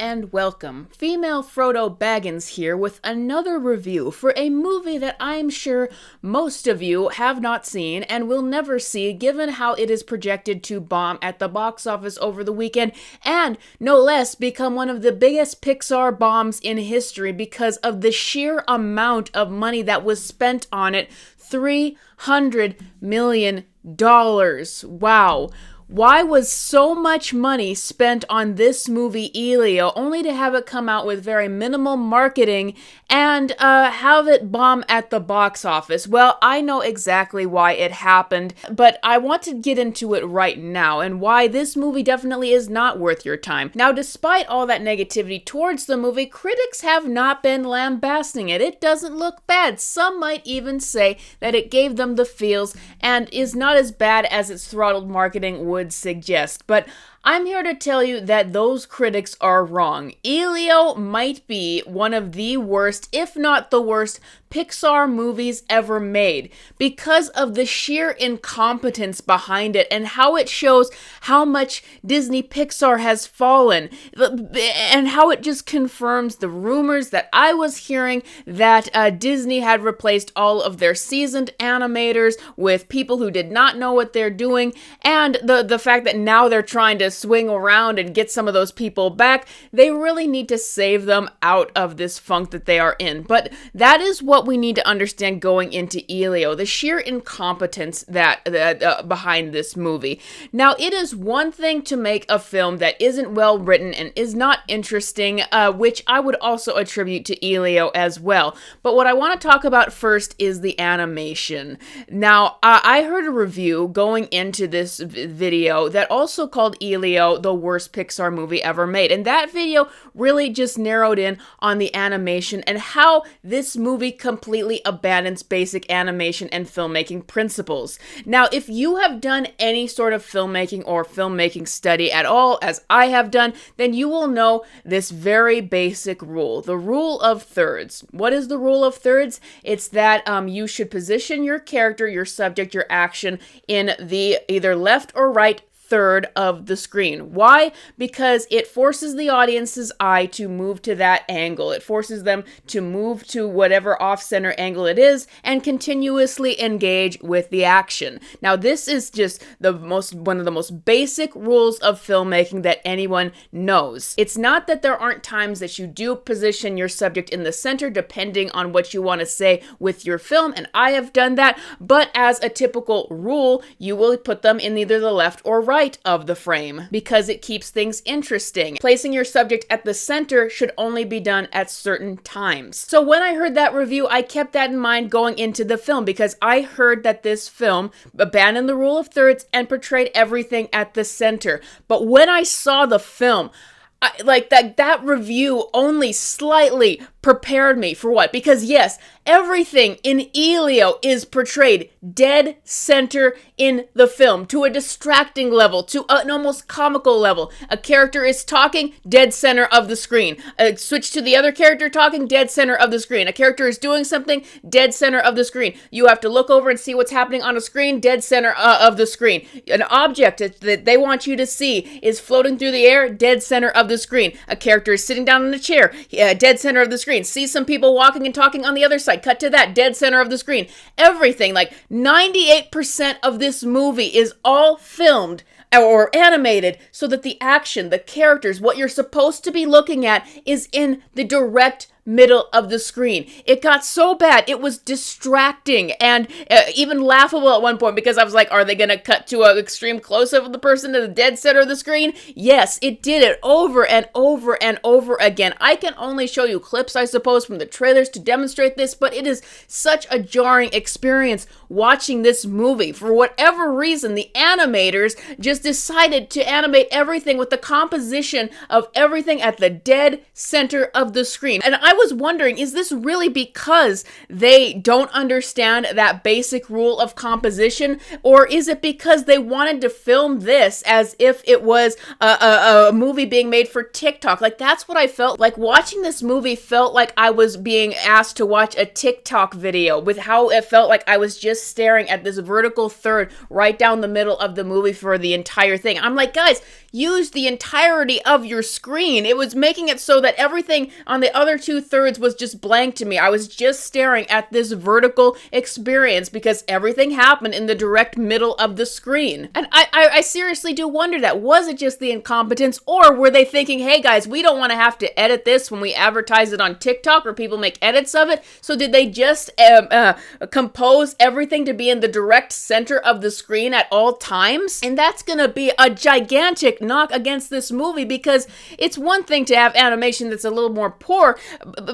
and welcome. Female Frodo Baggins here with another review for a movie that I'm sure most of you have not seen and will never see, given how it is projected to bomb at the box office over the weekend and, no less, become one of the biggest Pixar bombs in history because of the sheer amount of money that was spent on it. $300 million. Wow. Why was so much money spent on this movie, Elio, only to have it come out with very minimal marketing and have it bomb at the box office? Well, I know exactly why it happened, but I want to get into it right now and why this movie definitely is not worth your time. Now, despite all that negativity towards the movie, critics have not been lambasting it. It doesn't look bad. Some might even say that it gave them the feels and is not as bad as its throttled marketing would suggest, but I'm here to tell you that those critics are wrong. Elio might be one of the worst, if not the worst, Pixar movies ever made because of the sheer incompetence behind it and how it shows how much Disney Pixar has fallen and how it just confirms the rumors that I was hearing that Disney had replaced all of their seasoned animators with people who did not know what they're doing, and the fact that now they're trying to swing around and get some of those people back. They really need to save them out of this funk that they are in. But that is what we need to understand going into Elio, the sheer incompetence that behind this movie. Now, it is one thing to make a film that isn't well written and is not interesting, which I would also attribute to Elio as well. But what I want to talk about first is the animation. Now, I heard a review going into this video that also called Elio the worst Pixar movie ever made. And that video really just narrowed in on the animation and how this movie completely abandons basic animation and filmmaking principles. Now, if you have done any sort of filmmaking or filmmaking study at all, as I have done, then you will know this very basic rule, the rule of thirds. What is the rule of thirds? It's that you should position your character, your subject, your action in the either left or right third of the screen. Why? Because it forces the audience's eye to move to that angle. It forces them to move to whatever off-center angle it is and continuously engage with the action. Now, this is just one of the most basic rules of filmmaking that anyone knows. It's not that there aren't times that you do position your subject in the center depending on what you want to say with your film, and I have done that, but as a typical rule, you will put them in either the left or right of the frame because it keeps things interesting. Placing your subject at the center should only be done at certain times. So when I heard that review, I kept that in mind going into the film because I heard that this film abandoned the rule of thirds and portrayed everything at the center. But when I saw the film, that review only slightly prepared me for what? Because yes, everything in Elio is portrayed dead center in the film to a distracting level, to an almost comical level. A character is talking, dead center of the screen. Switch to the other character talking, dead center of the screen. A character is doing something, dead center of the screen. You have to look over and see what's happening on a screen, dead center of the screen. An object that they want you to see is floating through the air, dead center of the screen. A character is sitting down in a chair, dead center of the screen. See some people walking and talking on the other side, cut to that, dead center of the screen. Everything, like 98% of this movie is all filmed or animated so that the action, the characters, what you're supposed to be looking at is in the direct middle of the screen. It got so bad, it was distracting and even laughable at one point because I was like, are they going to cut to an extreme close-up of the person to the dead center of the screen? Yes, it did it over and over and over again. I can only show you clips, I suppose, from the trailers to demonstrate this, but it is such a jarring experience watching this movie. For whatever reason, the animators just decided to animate everything with the composition of everything at the dead center of the screen. And I was wondering, is this really because they don't understand that basic rule of composition, or is it because they wanted to film this as if it was a movie being made for TikTok? Like, that's what I felt like. Watching this movie felt like I was being asked to watch a TikTok video, with how it felt like I was just staring at this vertical third right down the middle of the movie for the entire thing. I'm like, guys, use the entirety of your screen. It was making it so that everything on the other 2/3 was just blank to me. I was just staring at this vertical experience because everything happened in the direct middle of the screen. And I seriously do wonder that. Was it just the incompetence, or were they thinking, hey guys, we don't want to have to edit this when we advertise it on TikTok or people make edits of it? So did they just compose everything to be in the direct center of the screen at all times? And that's gonna be a gigantic knock against this movie, because it's one thing to have animation that's a little more poor.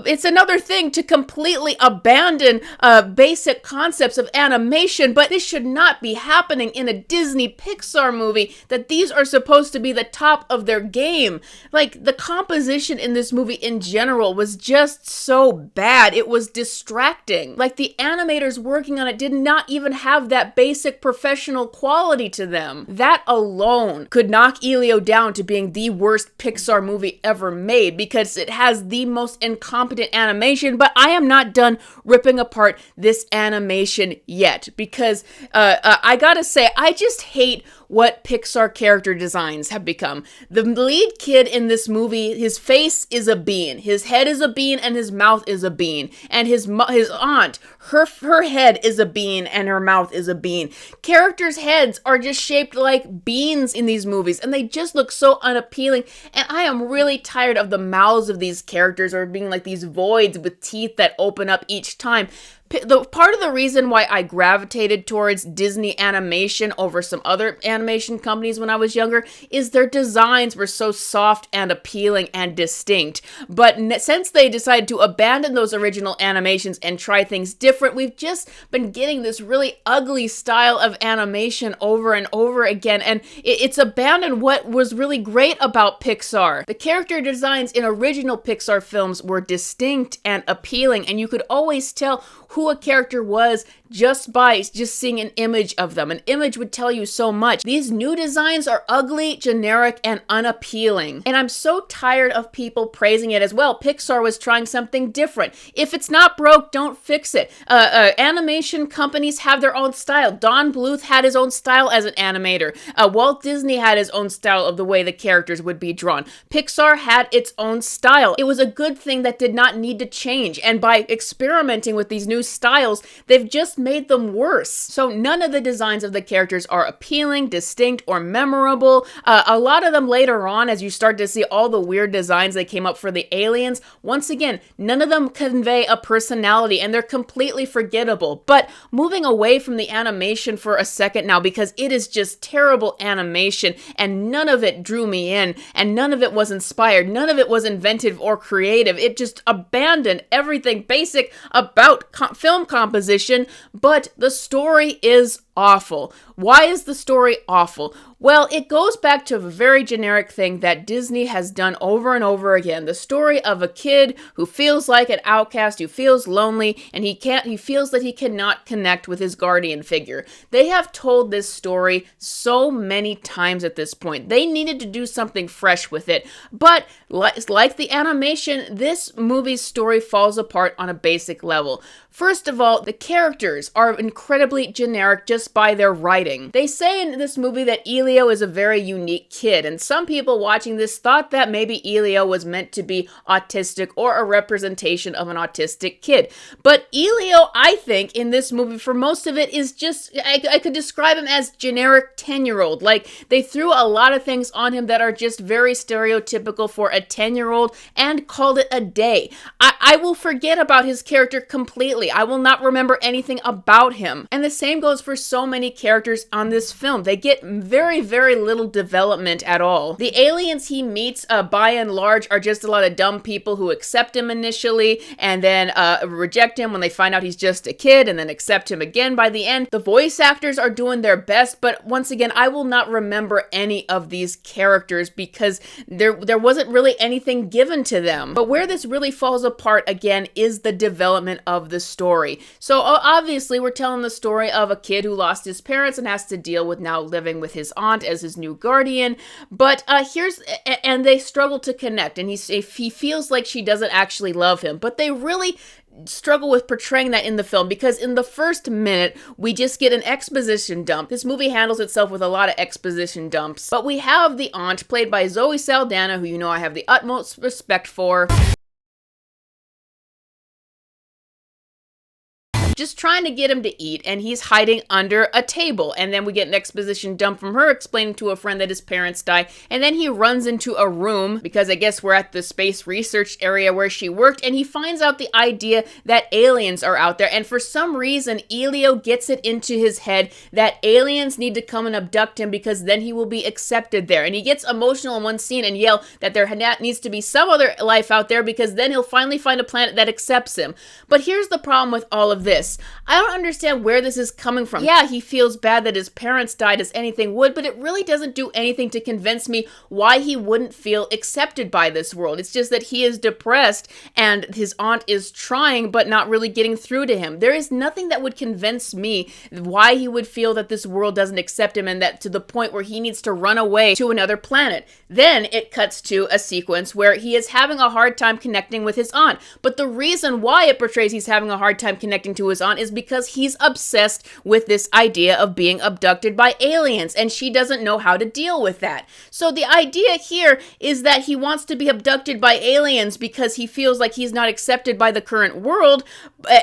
It's another thing to completely abandon basic concepts of animation, but this should not be happening in a Disney Pixar movie, that these are supposed to be the top of their game. Like, the composition in this movie in general was just so bad. It was distracting. Like, the animators working on it did not even have that basic professional quality to them. That alone could knock Elio down to being the worst Pixar movie ever made, because it has the most incompetent animation. But I am not done ripping apart this animation yet, because I gotta say, I just hate what Pixar character designs have become. The lead kid in this movie, his face is a bean, his head is a bean, and his mouth is a bean. And his aunt, her head is a bean and her mouth is a bean. Characters' heads are just shaped like beans in these movies, and they just look so unappealing. And I am really tired of the mouths of these characters, or being like these voids with teeth that open up each time. The part of the reason why I gravitated towards Disney animation over some other animation companies when I was younger is their designs were so soft and appealing and distinct. But since they decided to abandon those original animations and try things different, we've just been getting this really ugly style of animation over and over again, and it's abandoned what was really great about Pixar. The character designs in original Pixar films were distinct and appealing, and you could always tell who a character was just by seeing an image of them. An image would tell you so much. These new designs are ugly, generic, and unappealing. And I'm so tired of people praising it as well. Pixar was trying something different. If it's not broke, don't fix it. Animation companies have their own style. Don Bluth had his own style as an animator. Walt Disney had his own style of the way the characters would be drawn. Pixar had its own style. It was a good thing that did not need to change. And by experimenting with these new styles, they've just made them worse. So none of the designs of the characters are appealing, distinct, or memorable. A lot of them later on, as you start to see all the weird designs they came up for the aliens, once again, none of them convey a personality, and they're completely forgettable. But moving away from the animation for a second now, because it is just terrible animation, and none of it drew me in, and none of it was inspired, none of it was inventive or creative. It just abandoned everything basic about film composition, but the story is awful. Why is the story awful? Well, it goes back to a very generic thing that Disney has done over and over again. The story of a kid who feels like an outcast, who feels lonely, and he feels that he cannot connect with his guardian figure. They have told this story so many times at this point. They needed to do something fresh with it. But like the animation, this movie's story falls apart on a basic level. First of all, the characters are incredibly generic just by their writing. They say in this movie that Elio is a very unique kid, and some people watching this thought that maybe Elio was meant to be autistic or a representation of an autistic kid. But Elio, I think, in this movie, for most of it, is just, I could describe him as generic 10-year-old. Like, they threw a lot of things on him that are just very stereotypical for a 10-year-old and called it a day. I will forget about his character completely. I will not remember anything about him. And the same goes for so so many characters on this film. They get very, very little development at all. The aliens he meets, by and large, are just a lot of dumb people who accept him initially and then reject him when they find out he's just a kid, and then accept him again by the end. The voice actors are doing their best, but once again, I will not remember any of these characters because there wasn't really anything given to them. But where this really falls apart again is the development of the story. So obviously we're telling the story of a kid who lost his parents and has to deal with now living with his aunt as his new guardian. But and they struggle to connect, and he feels like she doesn't actually love him, but they really struggle with portraying that in the film, because in the first minute we just get an exposition dump. This movie handles itself with a lot of exposition dumps, but we have the aunt played by Zoe Saldana, who you know I have the utmost respect for, just trying to get him to eat, and he's hiding under a table. And then we get an exposition dump from her explaining to a friend that his parents die, and then he runs into a room, because I guess we're at the space research area where she worked, and he finds out the idea that aliens are out there, and for some reason Elio gets it into his head that aliens need to come and abduct him because then he will be accepted there, and he gets emotional in one scene and yell that there needs to be some other life out there because then he'll finally find a planet that accepts him. But here's the problem with all of this. I don't understand where this is coming from. Yeah, he feels bad that his parents died as anything would, but it really doesn't do anything to convince me why he wouldn't feel accepted by this world. It's just that he is depressed and his aunt is trying but not really getting through to him. There is nothing that would convince me why he would feel that this world doesn't accept him, and that to the point where he needs to run away to another planet. Then it cuts to a sequence where he is having a hard time connecting with his aunt. But the reason why it portrays he's having a hard time connecting to his aunt is because he's obsessed with this idea of being abducted by aliens, and she doesn't know how to deal with that. So the idea here is that he wants to be abducted by aliens because he feels like he's not accepted by the current world,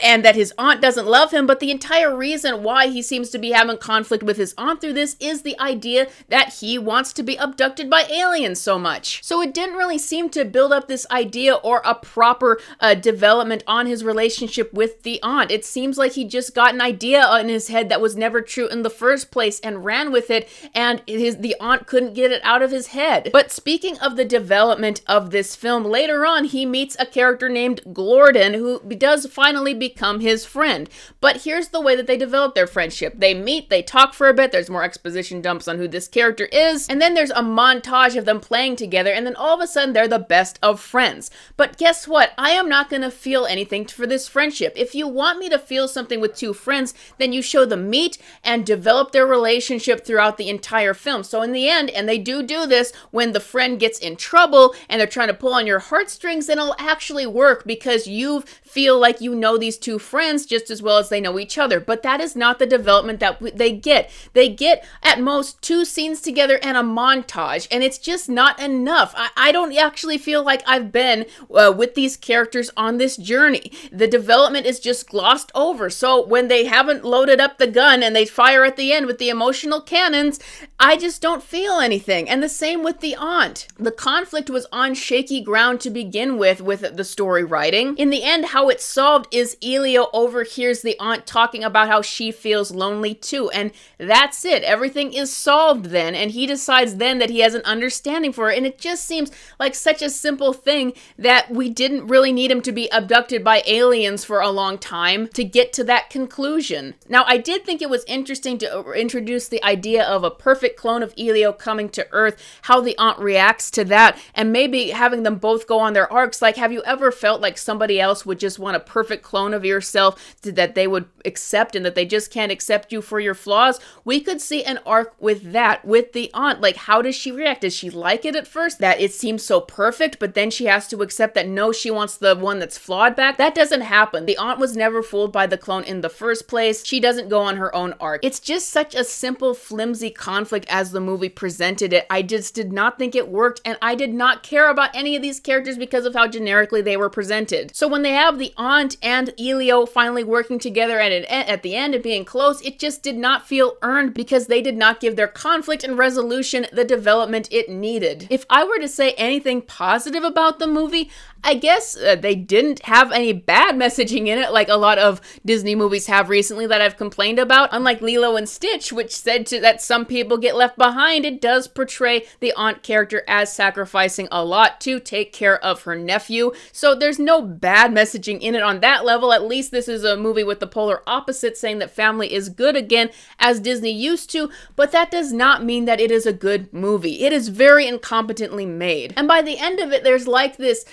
and that his aunt doesn't love him. But the entire reason why he seems to be having conflict with his aunt through this is the idea that he wants to be abducted by aliens so much. So it didn't really seem to build up this idea or a proper development on his relationship with the aunt. It seems like he just got an idea in his head that was never true in the first place and ran with it, and the aunt couldn't get it out of his head. But speaking of the development of this film, later on he meets a character named Glorden who does finally become his friend. But here's the way that they develop their friendship. They meet, they talk for a bit, there's more exposition dumps on who this character is, and then there's a montage of them playing together, and then all of a sudden they're the best of friends. But guess what? I am not going to feel anything for this friendship. If you want me to feel something with two friends, then you show them meet and develop their relationship throughout the entire film. So in the end, and they do this, when the friend gets in trouble and they're trying to pull on your heartstrings, then it'll actually work because you feel like you know these two friends just as well as they know each other. But that is not the development that they get. They get at most 2 scenes together and a montage, and it's just not enough. I don't actually feel like I've been with these characters on this journey. The development is just glossed over. So when they haven't loaded up the gun and they fire at the end with the emotional cannons, I just don't feel anything. And the same with the aunt. The conflict was on shaky ground to begin with the story writing. In the end, how it's solved is Elio overhears the aunt talking about how she feels lonely too, and that's it. Everything is solved then, and he decides then that he has an understanding for her, and it just seems like such a simple thing that we didn't really need him to be abducted by aliens for a long time to get to that conclusion. Now, I did think it was interesting to introduce the idea of a perfect clone of Elio coming to Earth, how the aunt reacts to that, and maybe having them both go on their arcs. Like, have you ever felt like somebody else would just want a perfect clone of yourself that they would accept and that they just can't accept you for your flaws? We could see an arc with that, with the aunt. Like, how does she react? Does she like it at first, that it seems so perfect, but then she has to accept that no, she wants the one that's flawed back? That doesn't happen. The aunt was never fooled by the clone in the first place. She doesn't go on her own arc. It's just such a simple, flimsy conflict as the movie presented it. I just did not think it worked, and I did not care about any of these characters because of how generically they were presented. So when they have the aunt and Elio finally working together at the end and being close, it just did not feel earned because they did not give their conflict and resolution the development it needed. If I were to say anything positive about the movie, I guess they didn't have any bad messaging in it, like a lot of Disney movies have recently that I've complained about. Unlike Lilo and Stitch, which said that some people get left behind, it does portray the aunt character as sacrificing a lot to take care of her nephew. So there's no bad messaging in it on that level. At least this is a movie with the polar opposite, saying that family is good again, as Disney used to, but that does not mean that it is a good movie. It is very incompetently made. And by the end of it, there's like this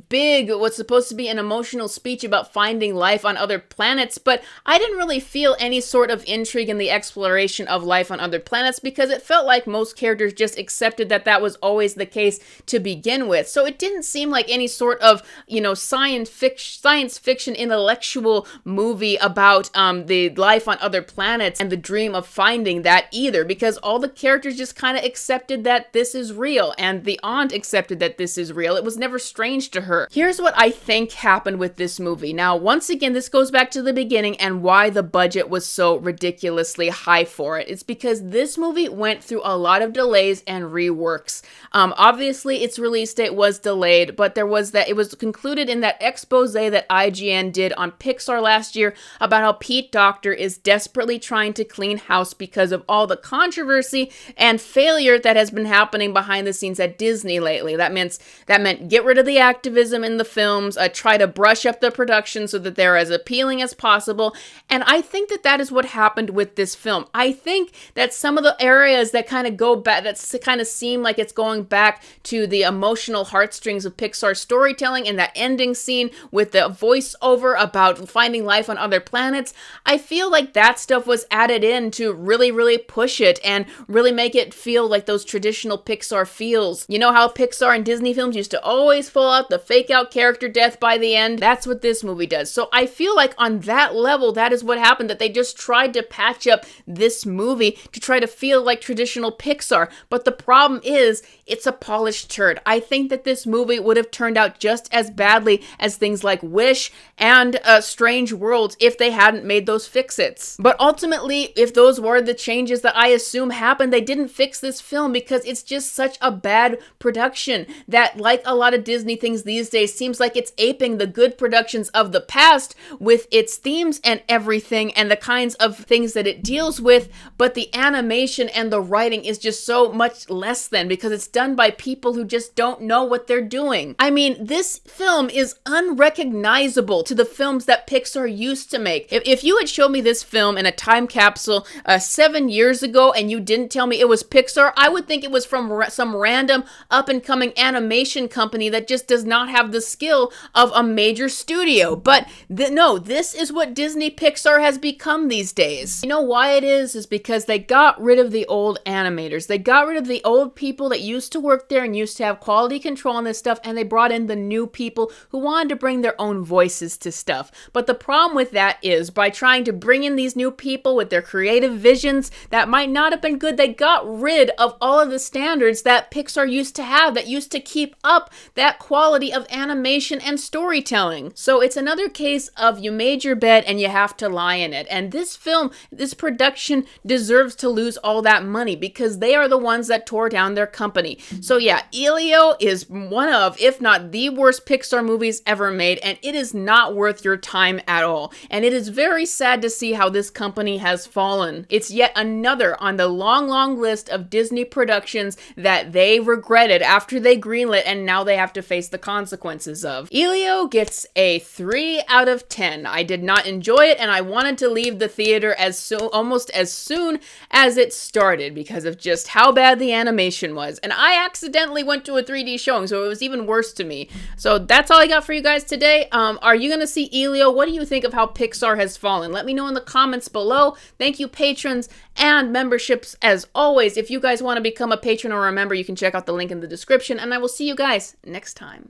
big, what's supposed to be an emotional speech about finding life on other planets, but I didn't really feel any sort of intrigue in the exploration of life on other planets, because it felt like most characters just accepted that that was always the case to begin with. So it didn't seem like any sort of, science fiction intellectual movie about the life on other planets and the dream of finding that either, because all the characters just kind of accepted that this is real, and the aunt accepted that this is real. It was never strange to her. Here's what I think happened with this movie. Now, once again, this goes back to the beginning and why the budget was so ridiculously high for it. It's because this movie went through a lot of delays and reworks. Obviously, its release date was delayed, but it was concluded in that expose that IGN did on Pixar last year about how Pete Docter is desperately trying to clean house because of all the controversy and failure that has been happening behind the scenes at Disney lately. That meant get rid of the activism in the films, try to brush up the production so that they're as appealing as possible. And I think that is what happened with this film. I think that some of the areas that kind of go back, that kind of seem like it's going back to the emotional heartstrings of Pixar storytelling, and that ending scene with the voiceover about finding life on other planets, I feel like that stuff was added in to really, really push it and really make it feel like those traditional Pixar feels. You know how Pixar and Disney films used to always pull out the fake out character death by the end? That's what this movie does. So I feel like on that level, that is what happened, that they just tried to patch up this movie to try to feel like traditional Pixar. But the problem is, it's a polished turd. I think that this movie would have turned out just as badly as things like Wish and Strange Worlds if they hadn't made those fix-its. But ultimately, if those were the changes that I assume happened, they didn't fix this film because it's just such a bad production that, like a lot of Disney things these days, seems like it's aping the good productions of the past with its themes and everything and the kinds of things that it deals with, but the animation and the writing is just so much less than, because it's done by people who just don't know what they're doing. I mean, this film is unrecognizable to the films that Pixar used to make. If you had shown me this film in a time capsule 7 years ago and you didn't tell me it was Pixar, I would think it was from some random up-and-coming animation company that just does not have the skill of a major studio. But no, this is what Disney Pixar has become these days. You know why it is because they got rid of the old animators. They got rid of the old people that used to work there and used to have quality control on this stuff, and they brought in the new people who wanted to bring their own voices to stuff. But the problem with that is, by trying to bring in these new people with their creative visions that might not have been good, they got rid of all of the standards that Pixar used to have, that used to keep up that quality of animation and storytelling. So it's another case of you made your bed and you have to lie in it. And this film, this production, deserves to lose all that money because they are the ones that tore down their company. So yeah, Elio is one of, if not the worst Pixar movies ever made, and it is not worth your time at all. And it is very sad to see how this company has fallen. It's yet another on the long, long list of Disney productions that they regretted after they greenlit and now they have to face the consequences of. Elio gets a 3 out of 10. I did not enjoy it, and I wanted to leave the theater almost as soon as it started because of just how bad the animation was. And I accidentally went to a 3D showing, so it was even worse to me. So that's all I got for you guys today. Are you gonna see Elio? What do you think of how Pixar has fallen? Let me know in the comments below. Thank you, patrons and memberships, as always. If you guys want to become a patron or a member, you can check out the link in the description, and I will see you guys next time.